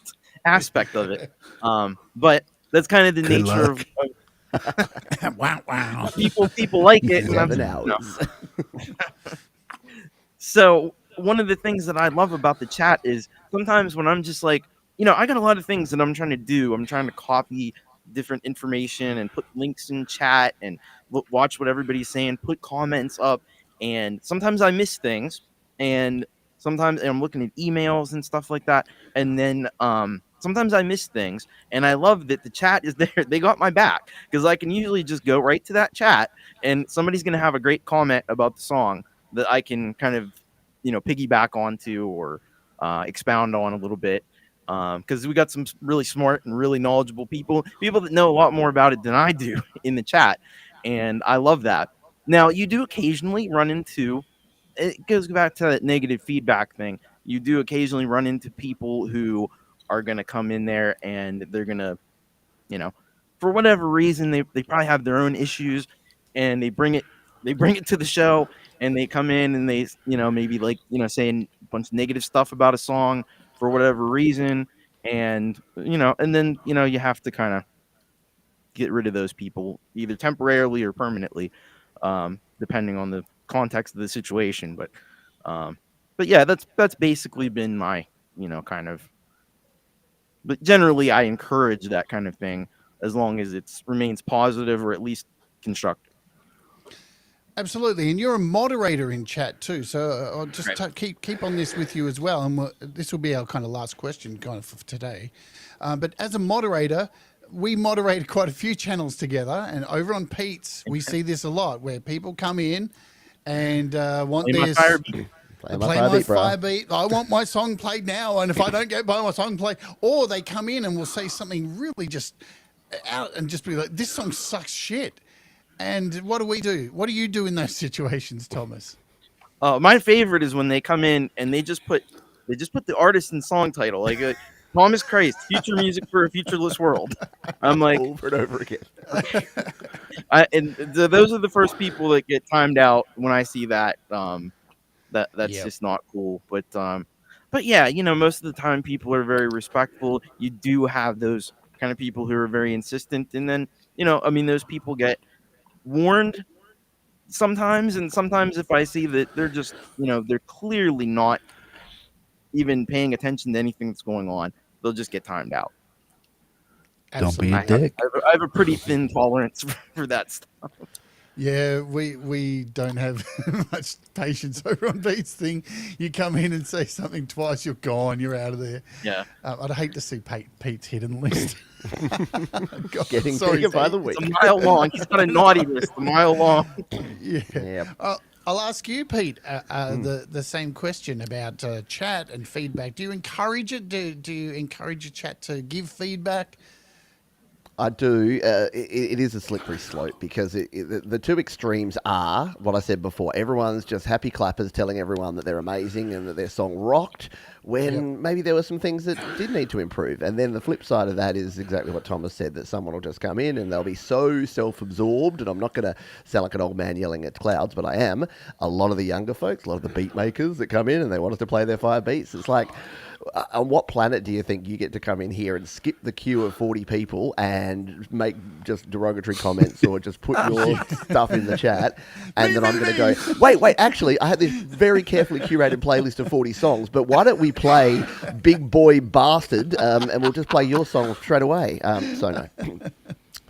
aspect of it. But that's kind of the Good nature luck. of Wow. people like it. And 7 I'm, hours. So one of the things that I love about the chat is sometimes when I'm just like, I got a lot of things that I'm trying to do. I'm trying to copy different information and put links in chat and watch what everybody's saying, put comments up. And sometimes I miss things, and sometimes I'm looking at emails and stuff like that. And then sometimes I miss things, and I love that the chat is there. They got my back because I can usually just go right to that chat and somebody's going to have a great comment about the song that I can kind of, piggyback onto or expound on a little bit. Because we got some really smart and really knowledgeable people that know a lot more about it than I do in the chat. And I love that. Now, you do occasionally run into, it goes back to that negative feedback thing. You do occasionally run into people who are going to come in there and they're going to, for whatever reason, they probably have their own issues and they bring it to the show and they come in and they, maybe saying a bunch of negative stuff about a song for whatever reason. And, and then, you have to kind of get rid of those people either temporarily or permanently, depending on the context of the situation. But yeah, that's basically been my, kind of, but generally I encourage that kind of thing as long as it remains positive or at least constructive. Absolutely, and you're a moderator in chat too, so I'll just keep on this with you as well, and this will be our kind of last question kind of for today. But as a moderator, we moderate quite a few channels together, and over on Pete's, we see this a lot, where people come in and want Play my fire beat. I want my song played now, and if I don't get my song played, or they come in and will say something really just out and just be like, "This song sucks shit." And what do we do? What do you do in those situations, Thomas? My favorite is when they come in and they just put the artist and song title, like Thomas Christ, future music for a futureless world. I'm like, Over and over again. those are the first people that get timed out when I see that. That's just not cool. But yeah, most of the time people are very respectful. You do have those kind of people who are very insistent, and then those people get warned sometimes, and sometimes if I see that they're just they're clearly not even paying attention to anything that's going on, they'll just get timed out. Don't be a dick. I have a pretty thin tolerance for that stuff. Yeah, we don't have much patience over on Beats thing. You come in and say something twice, you're gone, you're out of there. Yeah. I'd hate to see Pete's hidden list. God, getting bigger by the week. It's a mile long. He's got a naughty list, a mile long. Yeah. I'll ask you, Pete, the same question about chat and feedback. Do you encourage it? Do you encourage your chat to give feedback? I do. It is a slippery slope because the two extremes are what I said before. Everyone's just happy clappers telling everyone that they're amazing and that their song rocked when maybe there were some things that did need to improve. And then the flip side of that is exactly what Thomas said, that someone will just come in and they'll be so self-absorbed. And I'm not going to sound like an old man yelling at clouds, but I am. A lot of the younger folks, a lot of the beat makers that come in and they want us to play their 5 beats. It's like, on what planet do you think you get to come in here and skip the queue of 40 people and make just derogatory comments or just put your stuff in the chat, and then I'm going to go, wait, actually, I had this very carefully curated playlist of 40 songs, but why don't we play Big Boy Bastard, and we'll just play your song straight away. So no.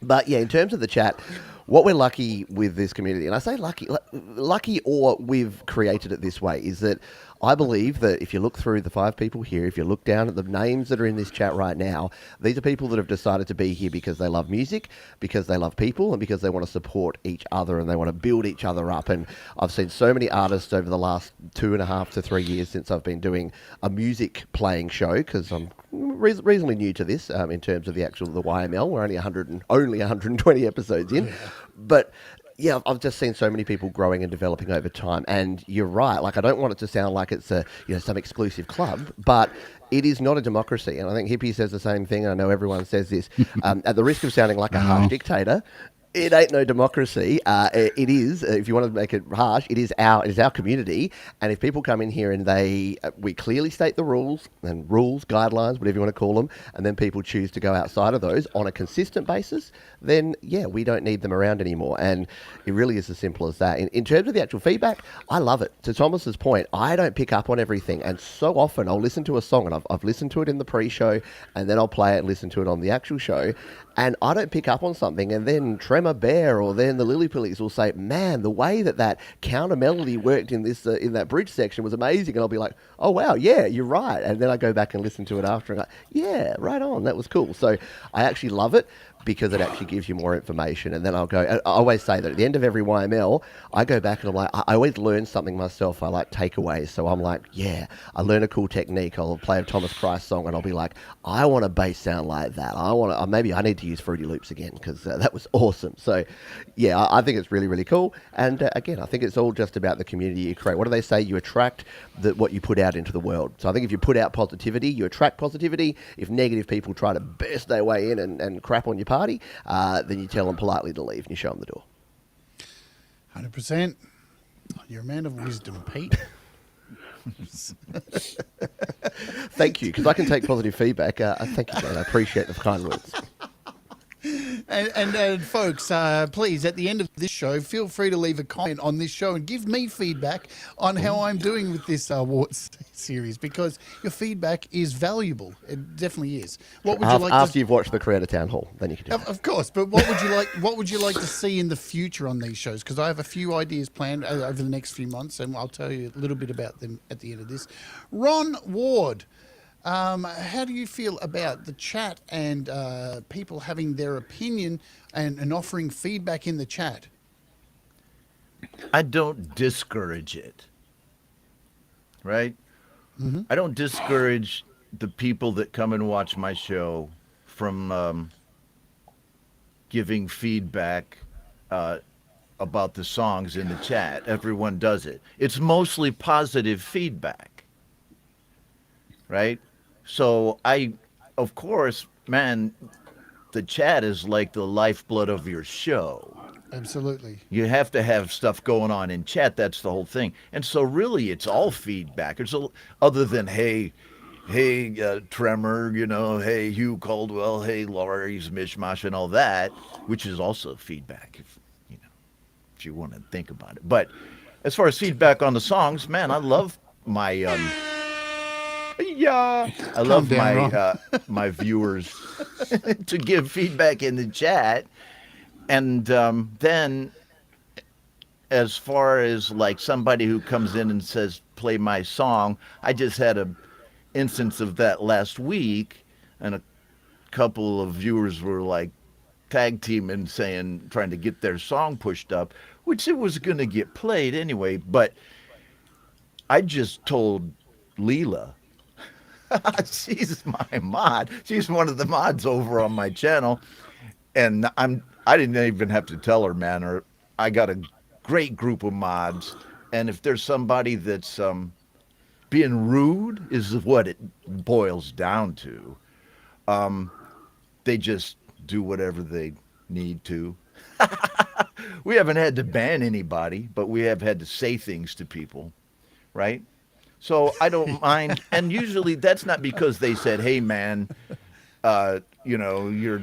But yeah, in terms of the chat, what we're lucky with this community, and I say lucky or we've created it this way, is that I believe that if you look through the 5 people here, if you look down at the names that are in this chat right now, these are people that have decided to be here because they love music, because they love people, and because they want to support each other and they want to build each other up. And I've seen so many artists over the last 2.5 to 3 years since I've been doing a music playing show, because I'm reasonably new to this in terms of the YML. We're only 120 episodes in. But yeah, I've just seen so many people growing and developing over time. And you're right. Like, I don't want it to sound like it's some exclusive club, but it is not a democracy. And I think Hippie says the same thing. And I know everyone says this. At the risk of sounding like a harsh dictator, it ain't no democracy. It is, if you want to make it harsh, it is our community. And if people come in here and we clearly state the rules, guidelines, whatever you want to call them, and then people choose to go outside of those on a consistent basis, then yeah, we don't need them around anymore. And it really is as simple as that. In terms of the actual feedback, I love it. To Thomas's point, I don't pick up on everything. And so often I'll listen to a song, and I've listened to it in the pre-show, and then I'll play it and listen to it on the actual show. And I don't pick up on something, and then Tremor Bear or then the Lillipillies will say, man, the way that counter melody worked in this in that bridge section was amazing. And I'll be like, oh, wow, yeah, you're right. And then I go back and listen to it after and go, yeah, right on, that was cool. So I actually love it because it actually gives you more information. And then I'll go, I always say that at the end of every YML, I go back and I'm like, I always learn something myself. I like takeaways. So I'm like, yeah, I learn a cool technique. I'll play a Thomas Price song and I'll be like, I want a bass sound like that. Maybe I need to use Fruity Loops again because that was awesome. So yeah, I think it's really, really cool. And again, I think it's all just about the community you create. What do they say? You attract what you put out into the world. So I think if you put out positivity, you attract positivity. If negative people try to burst their way in and crap on your party, then you tell them politely to leave and you show them the door. 100%. You're a man of wisdom, Pete. Thank you, because I can take positive feedback. Thank you, man. I appreciate the kind words. And folks, please, at the end of this show, feel free to leave a comment on this show and give me feedback on how I'm doing with this W.A.R.T series, because your feedback is valuable. It definitely is. What would you like after you've watched the Creator Town Hall, then you can do it. Of course, but what would you like? What would you like to see in the future on these shows? Because I have a few ideas planned over the next few months, and I'll tell you a little bit about them at the end of this. Ron Ward. How do you feel about the chat and people having their opinion and offering feedback in the chat? I don't discourage it, right? Mm-hmm. I don't discourage the people that come and watch my show from giving feedback about the songs in the chat. Everyone does it. It's mostly positive feedback, right? So of course, man, the chat is like the lifeblood of your show. Absolutely. You have to have stuff going on in chat. That's the whole thing. And so really it's all feedback. It's other than, hey, Tremor, hey, Hugh Caldwell, hey, Laurie's Mishmash and all that, which is also feedback if you want to think about it. But as far as feedback on the songs, man, I love my I love my viewers to give feedback in the chat. And then as far as like somebody who comes in and says, play my song, I just had a instance of that last week, and a couple of viewers were like, tag team and saying, trying to get their song pushed up, which it was going to get played anyway. But I just told Leela, she's my mod. She's one of the mods over on my channel, and I didn't even have to tell her, man. Or I got a great group of mods, and if there's somebody that's being rude, is what it boils down to. They just do whatever they need to. We haven't had to ban anybody, but we have had to say things to people, right? So I don't mind, and usually that's not because they said, "Hey, man, your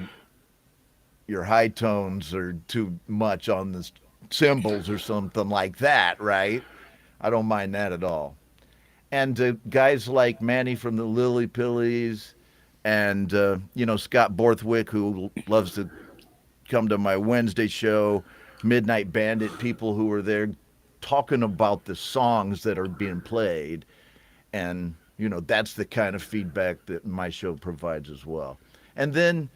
high tones are too much on the cymbals or something like that," right? I don't mind that at all. And guys like Manny from the Lily Pillies, and Scott Borthwick, who loves to come to my Wednesday show, Midnight Bandit, people who are there talking about the songs that are being played. And, that's the kind of feedback that my show provides as well. And then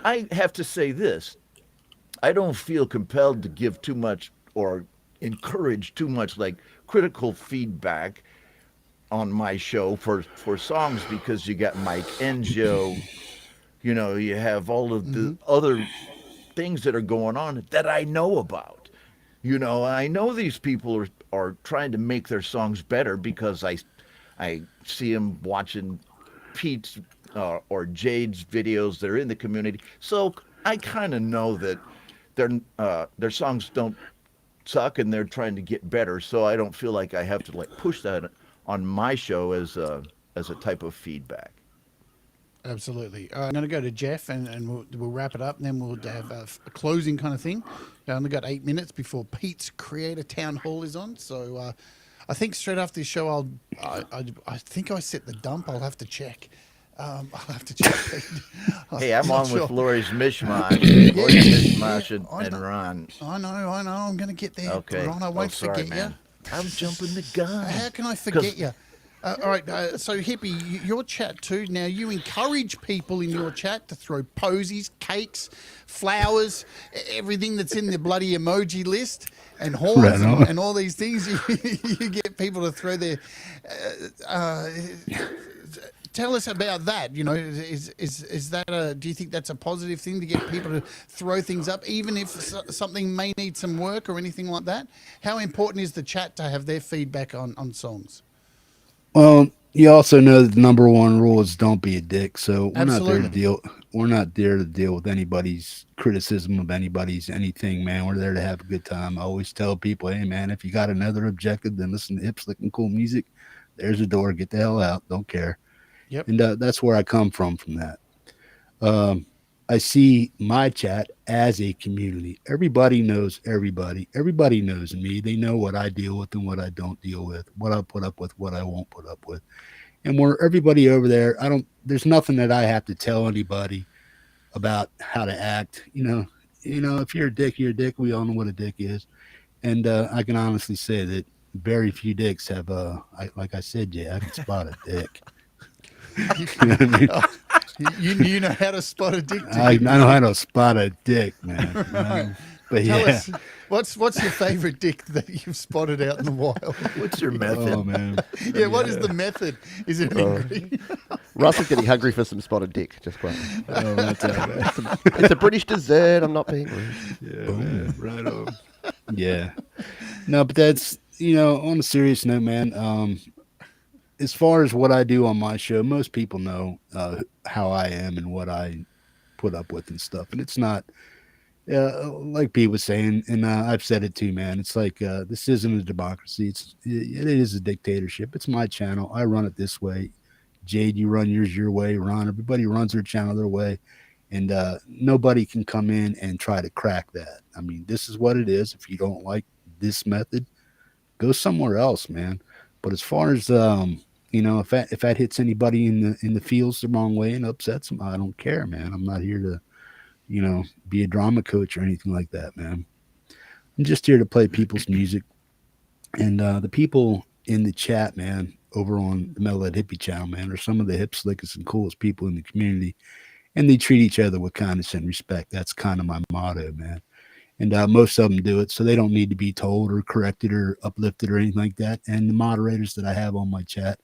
I have to say this, I don't feel compelled to give too much or encourage too much like critical feedback on my show for songs, because you got Mike Engio, you have all of the other things that are going on that I know about. I know these people are trying to make their songs better because I see them watching Pete's or Jade's videos. They're in the community, so I kind of know that their songs don't suck and they're trying to get better. So I don't feel like I have to push that on my show as a type of feedback. Absolutely. I'm going to go to Jeff, and we'll wrap it up, and then we'll have a closing kind of thing. I only got 8 minutes before Pete's Creator Town Hall is on, so I think straight after this show, I think I set the dump. I'll have to check. I'll have to check. Hey, I'm on with Lori's Mishmash, and Ron. I know. I'm going to get there. Okay. Ron, I won't forget you. I'm jumping the gun. How can I forget you? All right, so Hippie, your chat too. Now, you encourage people in your chat to throw posies, cakes, flowers, everything that's in the bloody emoji list, and horns and all these things. You get people to throw their... tell us about that. Is that do you think that's a positive thing to get people to throw things up, even if something may need some work or anything like that? How important is the chat to have their feedback on songs? Well, you also know that the number one rule is don't be a dick. So we're Absolutely. not there to deal. We're not there to deal with anybody's criticism of anybody's anything, man. We're there to have a good time. I always tell people, hey, man, if you got another objective than listen to hip, slick, and cool music, there's a door. Get the hell out. Don't care. Yep. And that's where I come from that. I see my chat as a community. Everybody knows everybody. Everybody knows me. They know what I deal with and what I don't deal with, what I put up with, what I won't put up with. And we're everybody over there. There's nothing that I have to tell anybody about how to act. If you're a dick, you're a dick. We all know what a dick is. And I can honestly say that very few dicks have like I said, Jay, I can spot a dick. You know what I mean? You know how to spot a dick. I know how to spot a dick, man. Right. But Tell yeah, us, what's your favorite dick that you've spotted out in the wild? What's your method? oh man, Yeah, what is the method? Is it an ingredient? Russ is getting hungry for some spotted dick. Just quite. oh, that's all right. It's a British dessert. I'm not being rude. Yeah, man. Right on. Yeah, no, but that's on a serious note, man. As far as what I do on my show, most people know how I am and what I put up with and stuff. And it's not like Pete was saying, and I've said it too, man. It's like this isn't a democracy. It is a dictatorship. It's my channel. I run it this way. Jade, you run yours your way. Ron, everybody runs their channel their way. And nobody can come in and try to crack that. I mean, this is what it is. If you don't like this method, go somewhere else, man. But as far as if that hits anybody in the feels the wrong way and upsets them, I don't care, man. I'm not here to, be a drama coach or anything like that, man. I'm just here to play people's music. And the people in the chat, man, over on the Head Hippie channel, man, are some of the hip, slickest, and coolest people in the community. and they treat each other with kindness and respect. That's kind of my motto, man. And most of them do it, so they don't need to be told or corrected or uplifted or anything like that. And the moderators that I have on my chat,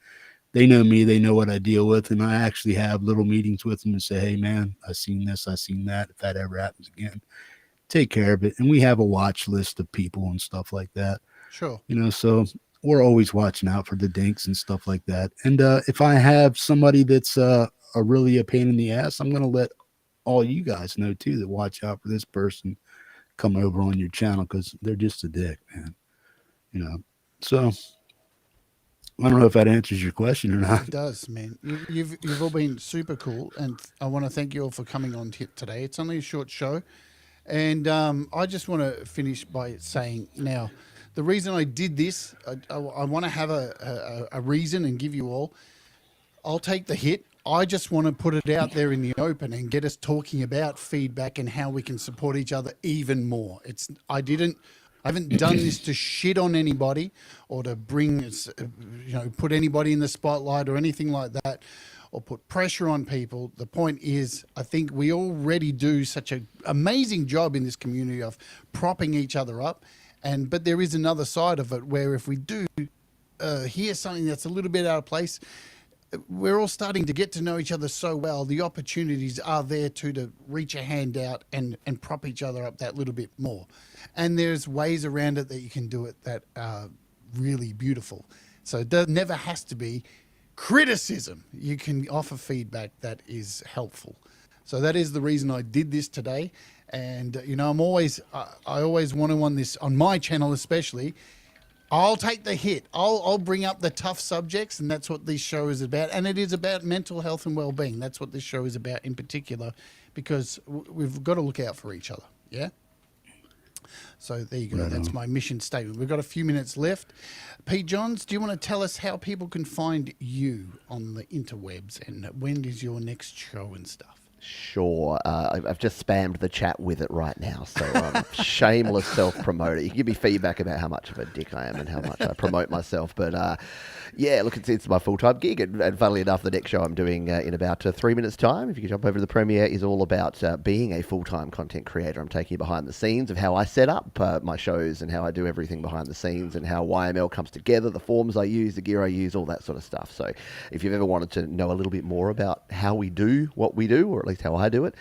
they know me, they know what I deal with, and I actually have little meetings with them and say, hey, man, I seen this, I seen that. If that ever happens again, take care of it. And we have a watch list of people and stuff like that. Sure. So we're always watching out for the dinks and stuff like that. And if I have somebody that's really a pain in the ass, I'm going to let all you guys know too, that watch out for this person come over on your channel, because they're just a dick, man. So I don't know if that answers your question or not. It does, man. You've all been super cool, and I want to thank you all for coming on today. It's only a short show, and I just want to finish by saying now, the reason I did this, I want to have a reason and give you all. I'll take the hit. I just want to put it out there in the open and get us talking about feedback and how we can support each other even more. I haven't done this to shit on anybody or to bring, put anybody in the spotlight or anything like that, or put pressure on people. The point is, I think we already do such an amazing job in this community of propping each other up. But there is another side of it where if we do hear something that's a little bit out of place, we're all starting to get to know each other so well. The opportunities are there to reach a hand out and prop each other up that little bit more. And there's ways around it that you can do it that are really beautiful. So it never has to be criticism. You can offer feedback that is helpful. So that is the reason I did this today. And, I always want to on this, on my channel especially, I'll take the hit. I'll bring up the tough subjects, and that's what this show is about. And it is about mental health and well-being. That's what this show is about in particular, because we've got to look out for each other. Yeah. So there you go. Right That's on. my mission statement. We've got a few minutes left. Pete Johns, do you want to tell us how people can find you on the interwebs, and when is your next show and stuff? Sure. I've just spammed the chat with it right now, so shameless self-promoter. You can give me feedback about how much of a dick I am and how much I promote myself. But yeah, look, it's my full-time gig, and funnily enough, the next show I'm doing in about 3 minutes' time, if you can jump over to the premiere, is all about being a full-time content creator. I'm taking you behind the scenes of how I set up my shows and how I do everything behind the scenes and how YML comes together, the forms I use, the gear I use, all that sort of stuff. So if you've ever wanted to know a little bit more about how we do what we do, or at least how I do it,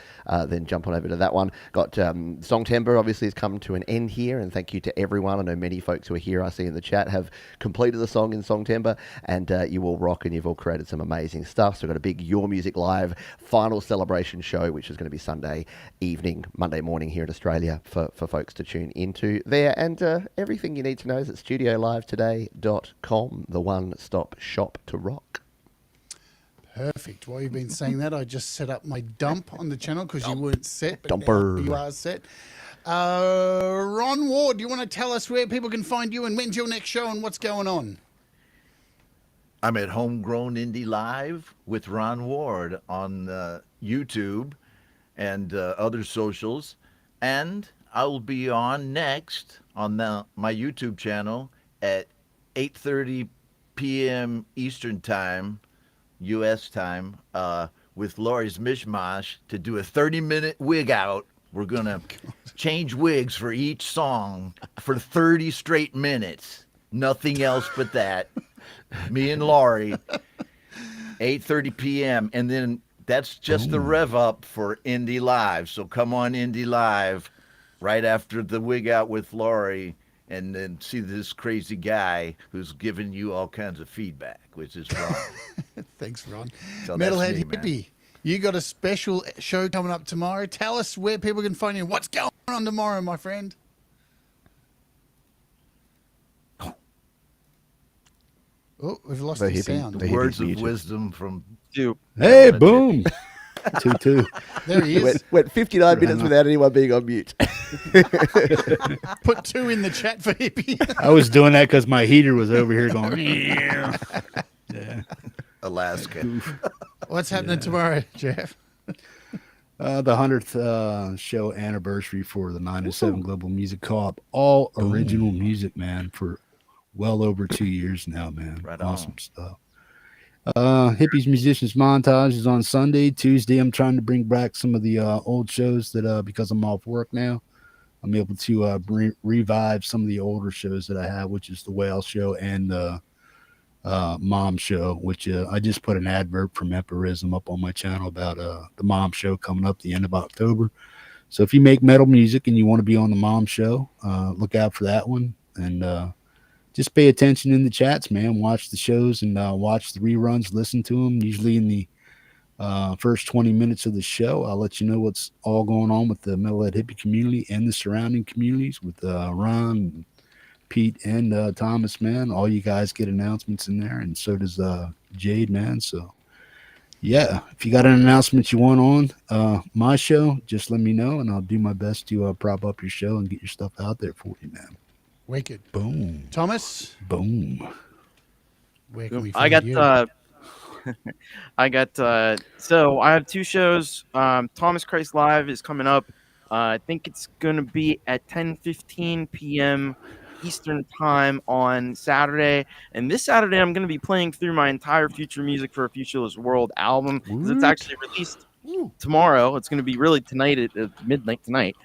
then jump on over to that one. Got Songtember obviously has come to an end here, and thank you to everyone. I know many folks who are here, I see in the chat, have completed the song in Songtember, and you all rock and you've all created some amazing stuff. So we've got a big Your Music Live final celebration show, which is going to be Sunday evening, Monday morning here in Australia for folks to tune into there. And everything you need to know is at studiolivetoday.com, the one-stop shop to rock. Perfect. While you've been saying that, I just set up my dump on the channel because you weren't set, but Dumper. now you are set. Ron Ward, do you want to tell us where people can find you and when's your next show and what's going on? I'm at Homegrown Indie Live with Ron Ward on YouTube and other socials. And I will be on next on my YouTube channel at 8:30 p.m. Eastern Time, U.S. time, with Laurie's Mishmash to do a 30-minute wig out. We're going to change wigs for each song for 30 straight minutes. Nothing else but that. Me and Laurie, 8:30 p.m. And then that's just the rev up for Indie Live. So come on Indie Live right after the wig out with Laurie, and then see this crazy guy who's giving you all kinds of feedback, which is Ron. Thanks, Ron. So that's Metalhead me, man. Hippie, you got a special show coming up tomorrow. Tell us where people can find you. What's going on tomorrow, my friend? Oh, we've lost the sound. The Words hippie's of muted. wisdom from Dude, Hey, boom. 2-2. There he is. Went 59 minutes without anyone being on mute. Put 2 in the chat for Hippie. I was doing that because my heater was over here going. Yeah. Alaska. What's happening tomorrow, Jeff? The 100th show anniversary for the 907 Global Music Co-op. All original music, man, for well over 2 years now, man. Right Awesome on. stuff. Hippies Musicians Montage is on Sunday. Tuesday, I'm trying to bring back some of the old shows that because I'm off work now, I'm able to revive some of the older shows that I have, which is the Whale Show and the Mom Show, which I just put an advert from Empirism up on my channel about the Mom Show coming up the end of October. So if you make metal music and you want to be on the Mom Show, look out for that one. And just pay attention in the chats, man. Watch the shows and watch the reruns, listen to them. Usually in the first 20 minutes of the show, I'll let you know what's all going on with the Metalhead Hippie community and the surrounding communities with Ron, Pete, and Thomas, man. All you guys get announcements in there, and so does Jade, man. So, yeah, if you got an announcement you want on my show, just let me know, and I'll do my best to prop up your show and get your stuff out there for you, man. Wicked. Boom. Thomas, Boom. where can we I find got you? so I have two shows. Thomas Christ Live is coming up. I think it's gonna be at 10:15 p.m. Eastern time on Saturday. And this Saturday I'm gonna be playing through my entire Future Music for a Futureless World album, because it's actually released tomorrow. It's gonna be really tonight at midnight tonight.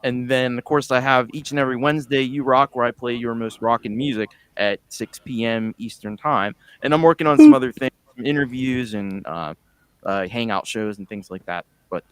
And then of course I have each and every Wednesday You Rock, where I play your most rockin' music at 6 p.m. Eastern time. And I'm working on some other things, some interviews and hangout shows and things like that. But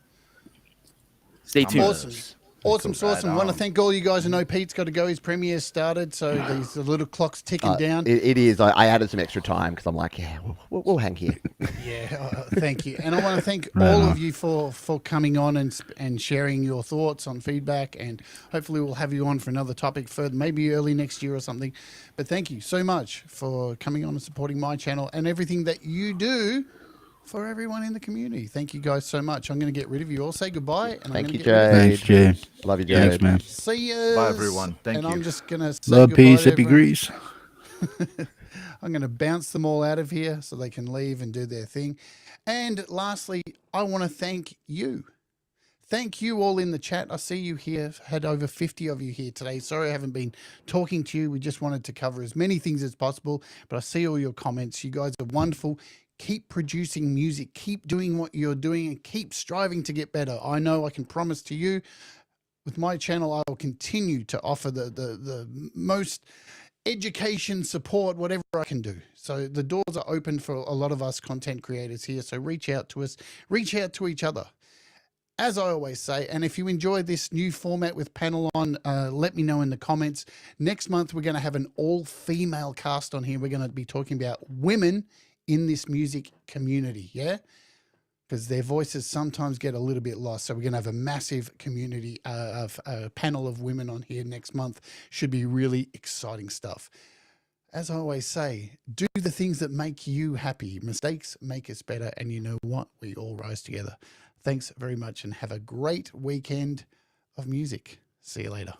stay tuned. Awesome sauce. Right And want to on. thank all you guys. I know Pete's got to go. His premiere started, so these the little clock's ticking down. It is. I added some extra time because I'm like, yeah, we'll hang here. Yeah, thank you. And I want to thank Right all on. of you for coming on and sharing your thoughts on feedback. And hopefully we'll have you on for another topic further, maybe early next year or something. But thank you so much for coming on and supporting my channel and everything that you do for everyone in the community. Thank you guys so much. I'm going to get rid of you all. Say goodbye. And I'm Thank gonna you, get rid of you. Thanks, Jay. Love you, Jade. Thanks, man. See ya. Bye, everyone. Thank and you. I'm just going to say Love, goodbye peace, to hippie everyone. grease. I'm going to bounce them all out of here so they can leave and do their thing. And lastly, I want to thank you. Thank you all in the chat. I see you here. Had over 50 of you here today. Sorry I haven't been talking to you. We just wanted to cover as many things as possible. But I see all your comments. You guys are wonderful. Keep producing music. Keep doing what you're doing and keep striving to get better. I know I can promise to you, with my channel, I will continue to offer the most education, support, whatever I can do. So the doors are open for a lot of us content creators here. So reach out to us, reach out to each other. As I always say, and if you enjoy this new format with panel on, let me know in the comments. Next month, we're going to have an all-female cast on here. We're going to be talking about women in this music community, yeah? Because their voices sometimes get a little bit lost. So we're going to have a massive community of a panel of women on here next month. Should be really exciting stuff. As I always say, do the things that make you happy. Mistakes make us better. And you know what? We all rise together. Thanks very much and have a great weekend of music. See you later.